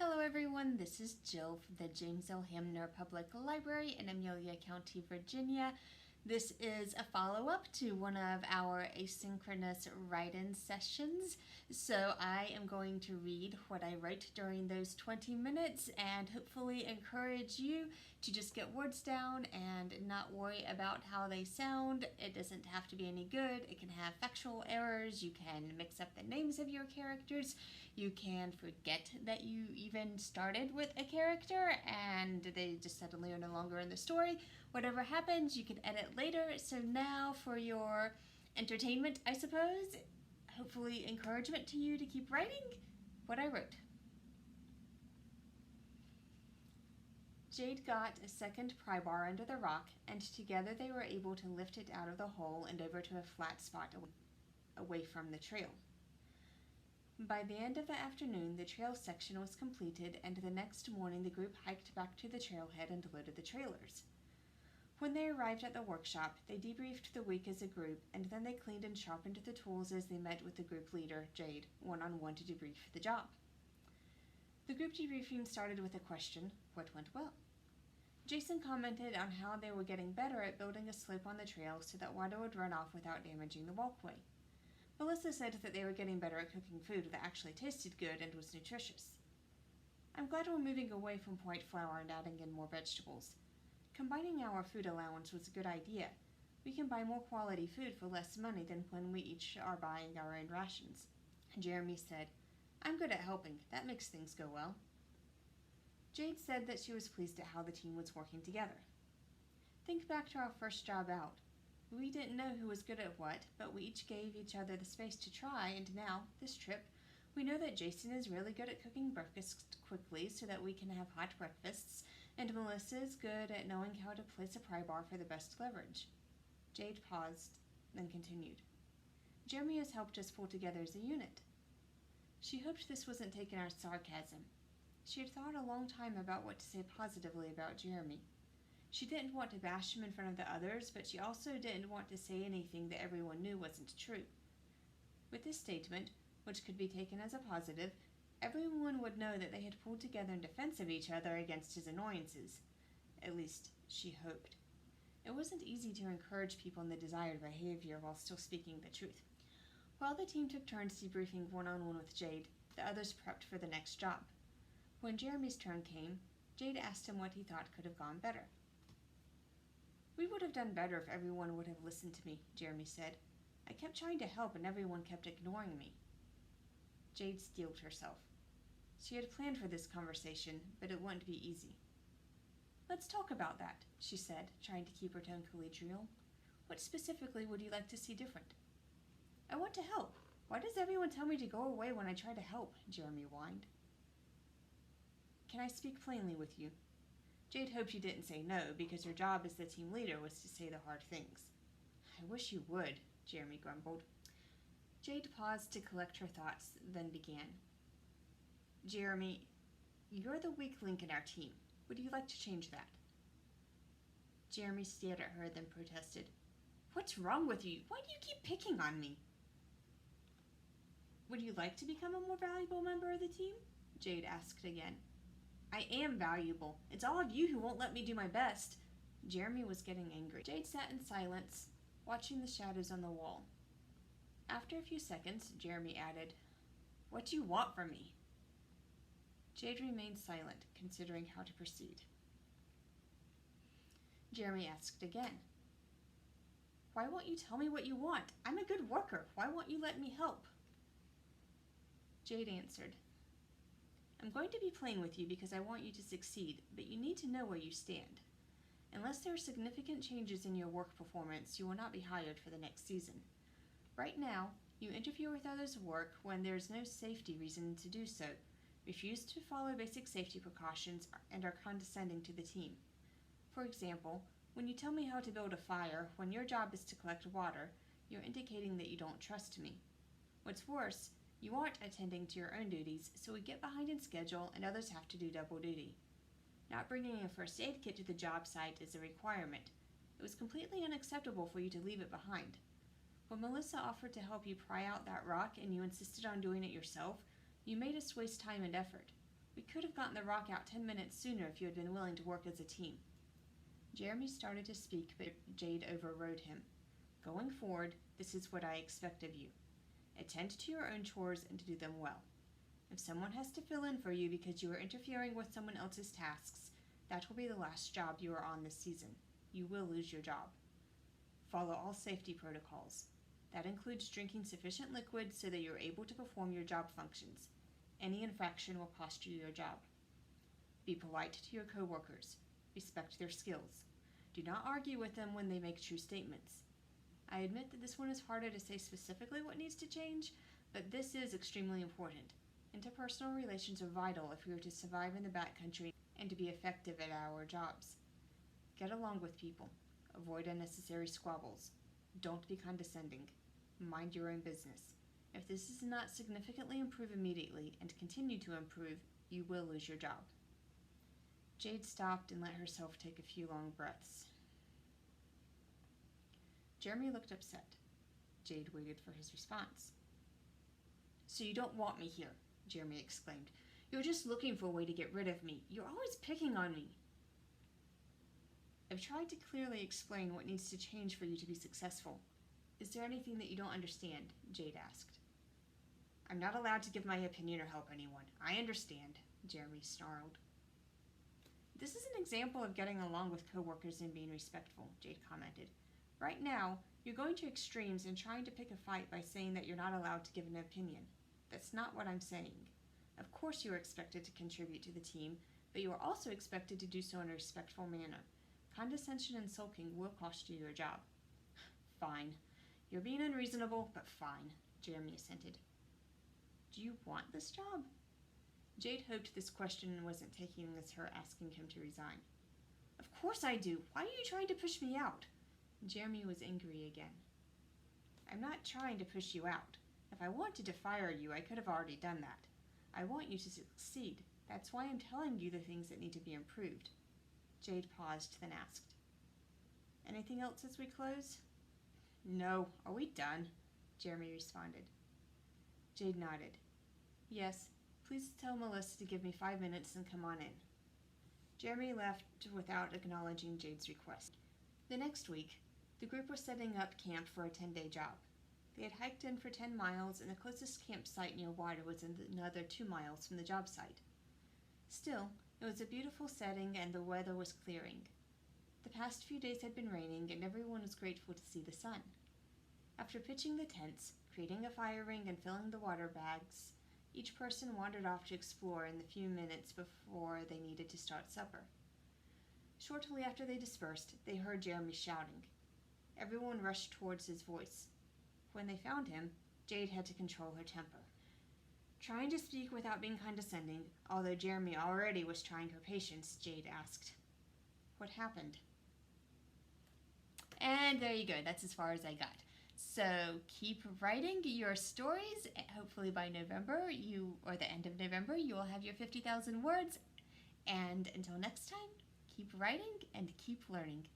Hello everyone, this is Jill from the James L. Hamner Public Library in Amelia County, Virginia. This is a follow-up to one of our asynchronous write-in sessions. So I am going to read what I wrote during those 20 minutes and hopefully encourage you to just get words down and not worry about how they sound. It doesn't have to be any good. It can have factual errors. You can mix up the names of your characters. You can forget that you even started with a character and they just suddenly are no longer in the story. Whatever happens, you can edit later. So now for your entertainment, I suppose, hopefully encouragement to you to keep writing what I wrote. Jade got a second pry bar under the rock, and together they were able to lift it out of the hole and over to a flat spot away from the trail. By the end of the afternoon, the trail section was completed, and the next morning the group hiked back to the trailhead and loaded the trailers. When they arrived at the workshop, they debriefed the week as a group, and then they cleaned and sharpened the tools as they met with the group leader, Jade, one-on-one to debrief the job. The group debriefing started with a question: what went well? Jason commented on how they were getting better at building a slope on the trail so that water would run off without damaging the walkway. Melissa said that they were getting better at cooking food that actually tasted good and was nutritious. I'm glad we're moving away from white flour and adding in more vegetables. Combining our food allowance was a good idea. We can buy more quality food for less money than when we each are buying our own rations. Jeremy said, I'm good at helping. That makes things go well. Jade said that she was pleased at how the team was working together. Think back to our first job out. We didn't know who was good at what, but we each gave each other the space to try, and now, this trip, we know that Jason is really good at cooking breakfast quickly so that we can have hot breakfasts, and Melissa is good at knowing how to place a pry bar for the best leverage. Jade paused, then continued. Jeremy has helped us pull together as a unit. She hoped this wasn't taken as sarcasm. She had thought a long time about what to say positively about Jeremy. She didn't want to bash him in front of the others, but she also didn't want to say anything that everyone knew wasn't true. With this statement, which could be taken as a positive, everyone would know that they had pulled together in defense of each other against his annoyances. At least, she hoped. It wasn't easy to encourage people in the desired behavior while still speaking the truth. While the team took turns debriefing one-on-one with Jade, the others prepped for the next job. When Jeremy's turn came, Jade asked him what he thought could have gone better. We would have done better if everyone would have listened to me, Jeremy said. I kept trying to help and everyone kept ignoring me. Jade steeled herself. She had planned for this conversation, but it wouldn't be easy. Let's talk about that, she said, trying to keep her tone collegial. What specifically would you like to see different? I want to help. Why does everyone tell me to go away when I try to help? Jeremy whined. Can I speak plainly with you? Jade hoped you didn't say no, because her job as the team leader was to say the hard things. I wish you would, Jeremy grumbled. Jade paused to collect her thoughts, then began. Jeremy, you're the weak link in our team. Would you like to change that? Jeremy stared at her, then protested. What's wrong with you? Why do you keep picking on me? Would you like to become a more valuable member of the team? Jade asked again. I am valuable. It's all of you who won't let me do my best. Jeremy was getting angry. Jade sat in silence, watching the shadows on the wall. After a few seconds, Jeremy added, What do you want from me? Jade remained silent, considering how to proceed. Jeremy asked again, Why won't you tell me what you want? I'm a good worker. Why won't you let me help? Jade answered, I'm going to be plain with you because I want you to succeed, but you need to know where you stand. Unless there are significant changes in your work performance, you will not be hired for the next season. Right now, you interfere with others' work when there is no safety reason to do so, refuse to follow basic safety precautions, and are condescending to the team. For example, when you tell me how to build a fire when your job is to collect water, you're indicating that you don't trust me. What's worse, you aren't attending to your own duties, so we get behind in schedule and others have to do double duty. Not bringing a first aid kit to the job site is a requirement. It was completely unacceptable for you to leave it behind. When Melissa offered to help you pry out that rock and you insisted on doing it yourself, you made us waste time and effort. We could have gotten the rock out 10 minutes sooner if you had been willing to work as a team. Jeremy started to speak, but Jade overrode him. Going forward, this is what I expect of you. Attend to your own chores and to do them well. If someone has to fill in for you because you are interfering with someone else's tasks, that will be the last job you are on this season. You will lose your job. Follow all safety protocols. That includes drinking sufficient liquid so that you are able to perform your job functions. Any infraction will cost you your job. Be polite to your coworkers. Respect their skills. Do not argue with them when they make true statements. I admit that this one is harder to say specifically what needs to change, but this is extremely important. Interpersonal relations are vital if we are to survive in the backcountry and to be effective at our jobs. Get along with people. Avoid unnecessary squabbles. Don't be condescending. Mind your own business. If this does not significantly improve immediately and continue to improve, you will lose your job. Jade stopped and let herself take a few long breaths. Jeremy looked upset. Jade waited for his response. So you don't want me here, Jeremy exclaimed. You're just looking for a way to get rid of me. You're always picking on me. I've tried to clearly explain what needs to change for you to be successful. Is there anything that you don't understand? Jade asked. I'm not allowed to give my opinion or help anyone. I understand, Jeremy snarled. This is an example of getting along with coworkers and being respectful, Jade commented. Right now, you're going to extremes and trying to pick a fight by saying that you're not allowed to give an opinion. That's not what I'm saying. Of course you are expected to contribute to the team, but you are also expected to do so in a respectful manner. Condescension and sulking will cost you your job. Fine. You're being unreasonable, but fine, Jeremy assented. Do you want this job? Jade hoped this question wasn't taking as her asking him to resign. Of course I do. Why are you trying to push me out? Jeremy was angry again. I'm not trying to push you out. If I wanted to fire you, I could have already done that. I want you to succeed. That's why I'm telling you the things that need to be improved. Jade paused, then asked, Anything else as we close? No. Are we done? Jeremy responded. Jade nodded. Yes. Please tell Melissa to give me 5 minutes and come on in. Jeremy left without acknowledging Jade's request. The next week, the group was setting up camp for a 10-day job. They had hiked in for 10 miles, and the closest campsite near water was another 2 miles from the job site. Still, it was a beautiful setting and the weather was clearing. The past few days had been raining, and everyone was grateful to see the sun. After pitching the tents, creating a fire ring, and filling the water bags, each person wandered off to explore in the few minutes before they needed to start supper. Shortly after they dispersed, they heard Jeremy shouting. Everyone rushed towards his voice. When they found him, Jade had to control her temper. Trying to speak without being condescending, although Jeremy already was trying her patience, Jade asked, What happened? And there you go. That's as far as I got. So keep writing your stories. Hopefully by November, or the end of November, you will have your 50,000 words. And until next time, keep writing and keep learning.